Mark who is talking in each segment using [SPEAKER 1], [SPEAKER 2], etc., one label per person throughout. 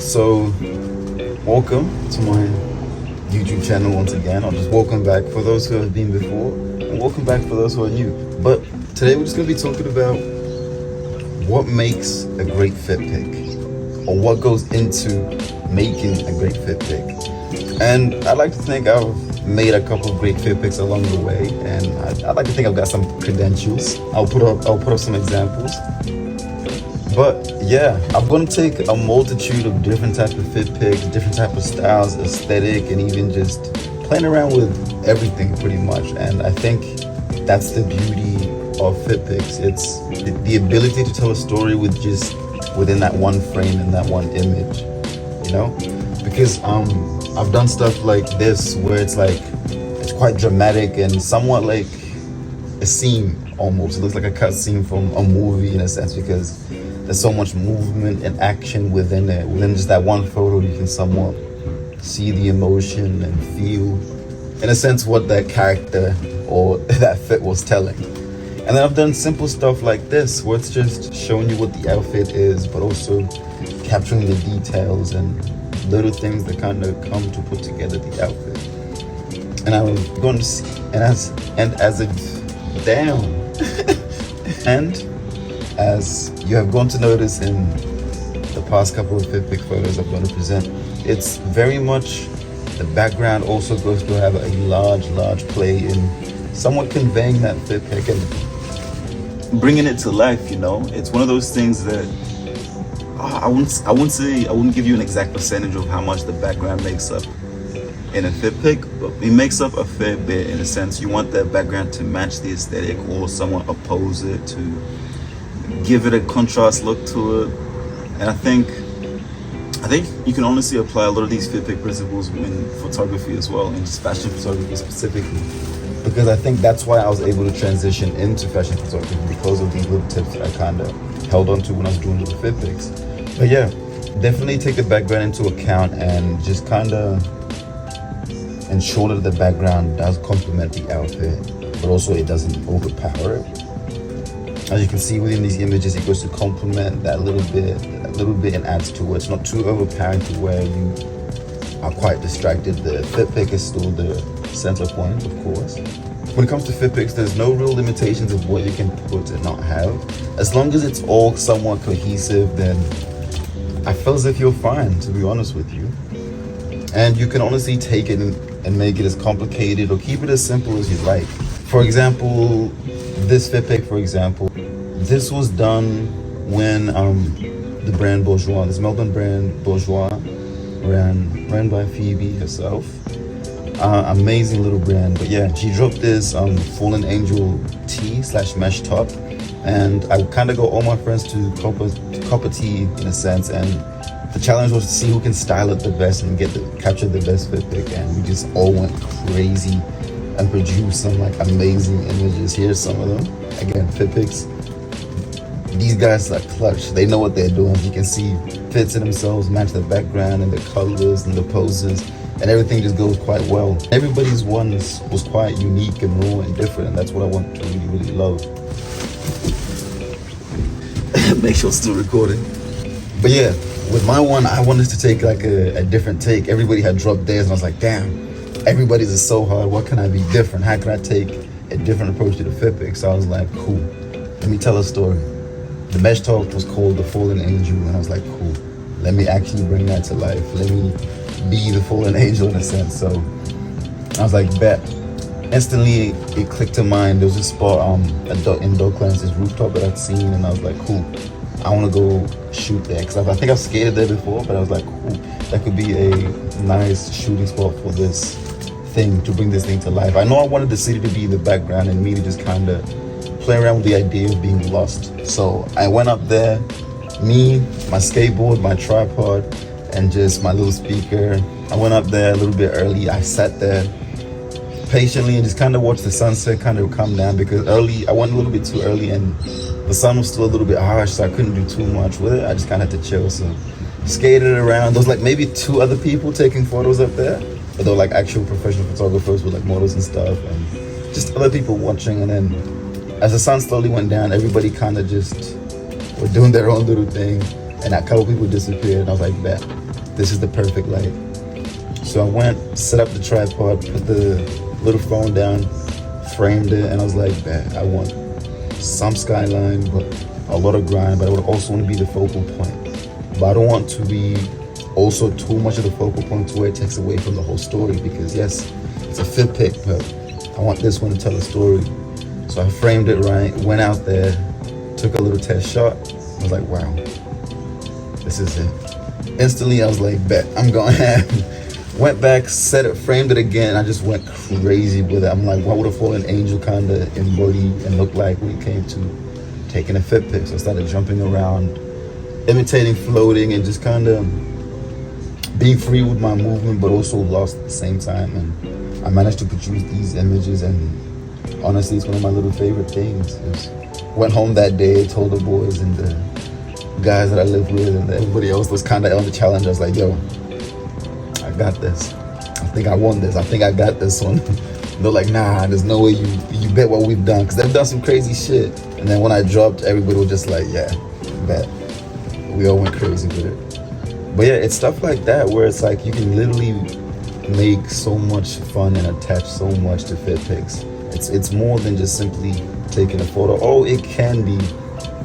[SPEAKER 1] So, welcome to my YouTube channel once again, or just welcome back for those who have been before, and welcome back for those who are new. But today we're just going to be talking about what makes a great fit pic, or what goes into making a great fit pic. And I'd like to think I've made a couple of great fit pics along the way, and I'd like to think I've got some credentials. I'll put up some examples. But yeah, I'm going to take a multitude of different types of fit pics, different type of styles, aesthetic, and even just playing around with everything pretty much. And I think that's the beauty of fit pics. It's the ability to tell a story with just within that one frame and that one image, you know? Because I've done stuff like this where it's quite dramatic and somewhat like a scene almost. It looks like a cut scene from a movie in a sense, because there's so much movement and action within it. Within just that one photo, you can somewhat see the emotion and feel, in a sense, what that character or that fit was telling. And then I've done simple stuff like this, where it's just showing you what the outfit is, but also capturing the details and little things that kind of come to put together the outfit. And I'm going to see, and as a damn, and as you have gone to notice in the past couple of fit pic photos I'm going to present, it's very much the background also goes to have a large play in somewhat conveying that fit pic and bringing it to life. You know, it's one of those things that I wouldn't give you an exact percentage of how much the background makes up in a fit pic, but it makes up a fair bit. In a sense, you want that background to match the aesthetic or somewhat oppose it, to give it a contrast look to it. And I think you can honestly apply a lot of these fit pic principles in photography as well, in just fashion photography specifically, because I think that's why I was able to transition into fashion photography, because of these little tips that I kind of held on to when I was doing the fit pics. But yeah, definitely take the background into account and just kind of ensure that the background does complement the outfit, but also it doesn't overpower it. As you can see within these images, it goes to complement that little bit and adds to it. It's not too overpowering to where you are quite distracted. The fit pic is still the center point, of course. When it comes to fit pics, there's no real limitations of what you can put and not have. As long as it's all somewhat cohesive, then I feel as if you're fine, to be honest with you. And you can honestly take it and make it as complicated or keep it as simple as you'd like. For example, this fit pic, for example, this was done when the brand Bourjois, this Melbourne brand Bourjois, ran by Phoebe herself. Amazing little brand. But yeah, she dropped this Fallen Angel tee/mesh top, and I kind of got all my friends to copper tee in a sense, and the challenge was to see who can style it the best and capture the best fit pic, and we just all went crazy and produced some like amazing images. Here's some of them. Again, fit pics. These guys are clutch. They know what they're doing. You can see fits in themselves, match the background and the colors and the poses, and everything just goes quite well. Everybody's one was quite unique and raw and different, and that's what I want to really love. Make sure it's still recording. But yeah, with my one, I wanted to take like a different take. Everybody had dropped theirs, and I was like, damn, everybody's is so hard. What can I be different? How can I take a different approach to the fit pic? So I was like, cool, let me tell a story. The mesh top was called the Fallen Angel, and I was like, cool, let me actually bring that to life. Let me be the Fallen Angel in a sense. So I was like, bet. Instantly, it clicked to mind. There was a spot in Docklands, this rooftop that I'd seen, and I was like, cool, I want to go shoot there, because I think I've skated there before, but I was like, cool, that could be a nice shooting spot for this thing, to bring this thing to life. I know I wanted the city to be in the background and me to just kind of play around with the idea of being lost. So I went up there, me, my skateboard, my tripod, and just my little speaker. I went up there a little bit early. I sat there patiently and just kind of watched the sunset kind of come down, because I went a little bit too early and the sun was still a little bit harsh, so I couldn't do too much with it. I just kind of had to chill. So skated around. There was like maybe 2 other people taking photos up there, but they were like actual professional photographers with like models and stuff, and just other people watching. And then as the sun slowly went down, everybody kind of just were doing their own little thing, and a couple people disappeared, and I was like, bet, this is the perfect light. So I went, set up the tripod, put the little phone down, framed it, and I was like, man, I want some skyline, but a lot of grind, but I would also want to be the focal point. But I don't want to be also too much of the focal point to where it takes away from the whole story, because yes, it's a fit pick, but I want this one to tell a story. So I framed it right, went out there, took a little test shot. I was like, wow, this is it. Instantly, I was like, bet, I'm going ham. Went back, set it, framed it again. I just went crazy with it. I'm like, what would a fallen angel kind of embody and look like when it came to taking a fit pic? So I started jumping around, imitating floating, and just kind of being free with my movement, but also lost at the same time. And I managed to produce these images, and honestly, it's one of my little favorite things. Just went home that day, told the boys and the guys that I live with and everybody else was kind of on the challenge. I was like, yo, I got this. I think I won this. I think I got this one. They're like, nah, there's no way you bet what we've done, because they've done some crazy shit. And then when I dropped, everybody was just like, yeah, bet. We all went crazy with it. But yeah, it's stuff like that where it's like you can literally make so much fun and attach so much to fit pics. It's more than just simply taking a photo. Oh, it can be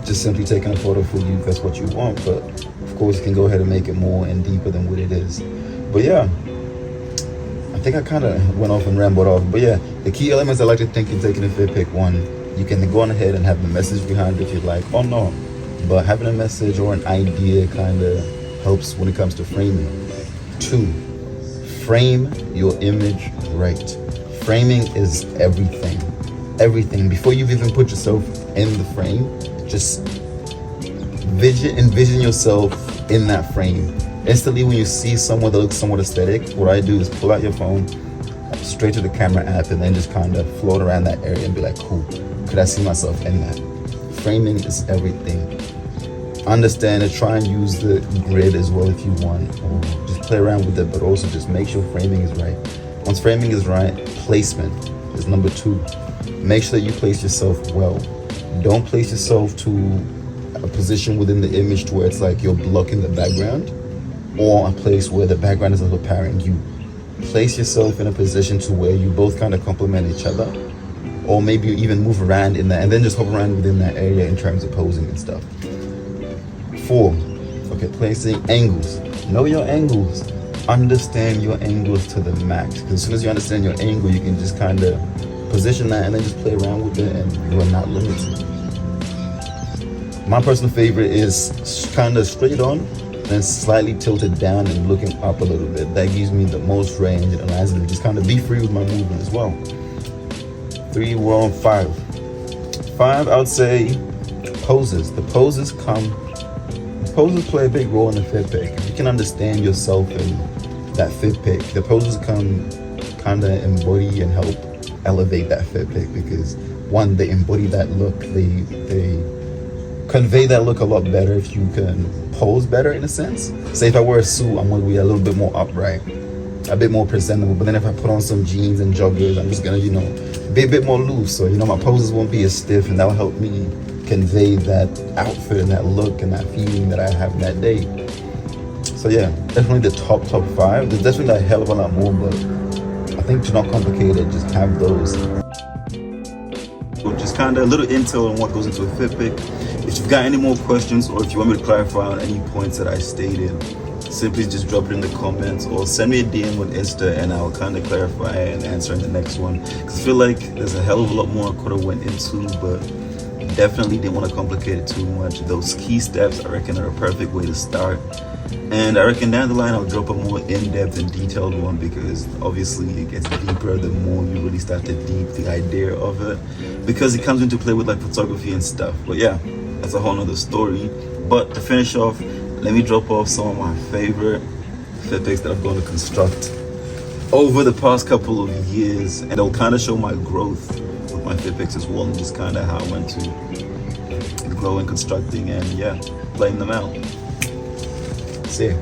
[SPEAKER 1] just simply taking a photo for you if that's what you want, but of course you can go ahead and make it more and deeper than what it is. But yeah, I think I kind of went off and rambled off. But yeah, the key elements I like to think in taking a fit pic: one, you can go on ahead and have the message behind it if you like, or no, but having a message or an idea kind of helps when it comes to framing. Two, frame your image right. Framing is everything. Everything. Before you've even put yourself in the frame, just envision yourself in that frame. Instantly, when you see someone that looks somewhat aesthetic, what I do is pull out your phone, straight to the camera app, and then just kind of float around that area and be like, cool, could I see myself in that? Framing is everything. Understand it, try and use the grid as well if you want, or just play around with it, but also just make sure framing is right. Once framing is right, placement is number two. Make sure that you place yourself well. Don't place yourself to a position within the image to where it's like you're blocking the background, or a place where the background is overpowering you. Place yourself in a position to where you both kind of complement each other, or maybe you even move around in that, and then just hover around within that area in terms of posing and stuff. 4, okay, placing angles. Know your angles. Understand your angles to the max, because as soon as you understand your angle, you can just kind of position that and then just play around with it, and you are not limited. My personal favorite is kind of straight on, then slightly tilted down and looking up a little bit. That gives me the most range and allows me to just kind of be free with my movement as well. 3, we're on 5. 5, I would say poses. The poses play a big role in the fit pic. If you can understand yourself in that fit pic, the poses come kind of embody and help elevate that fit pic, because one, they embody that look, they convey that look a lot better if you can pose better, in a sense. Say if I wear a suit, I'm going to be a little bit more upright, a bit more presentable, but then if I put on some jeans and joggers, I'm just going to, be a bit more loose, so my poses won't be as stiff, and that'll help me convey that outfit and that look and that feeling that I have that day. So yeah, definitely the top 5. There's definitely a hell of a lot more, but I think to not complicate it, just have those. So just kind of a little intel on what goes into a fit pic. If you've got any more questions, or if you want me to clarify on any points that I stated, simply just drop it in the comments or send me a DM on Insta, and I'll kind of clarify and answer in the next one. Because I feel like there's a hell of a lot more I could have went into, but definitely didn't want to complicate it too much. Those key steps, I reckon, are a perfect way to start. And I reckon down the line I'll drop a more in-depth and detailed one, because obviously it gets deeper the more you really start to deep the idea of it, because it comes into play with like photography and stuff. But yeah, that's a whole nother story. But to finish off, let me drop off some of my favorite fit pics that I'm going to construct over the past couple of years, and it'll kind of show my growth with my fit pics as well, and just kind of how I went to grow and constructing and yeah, playing them out. See ya.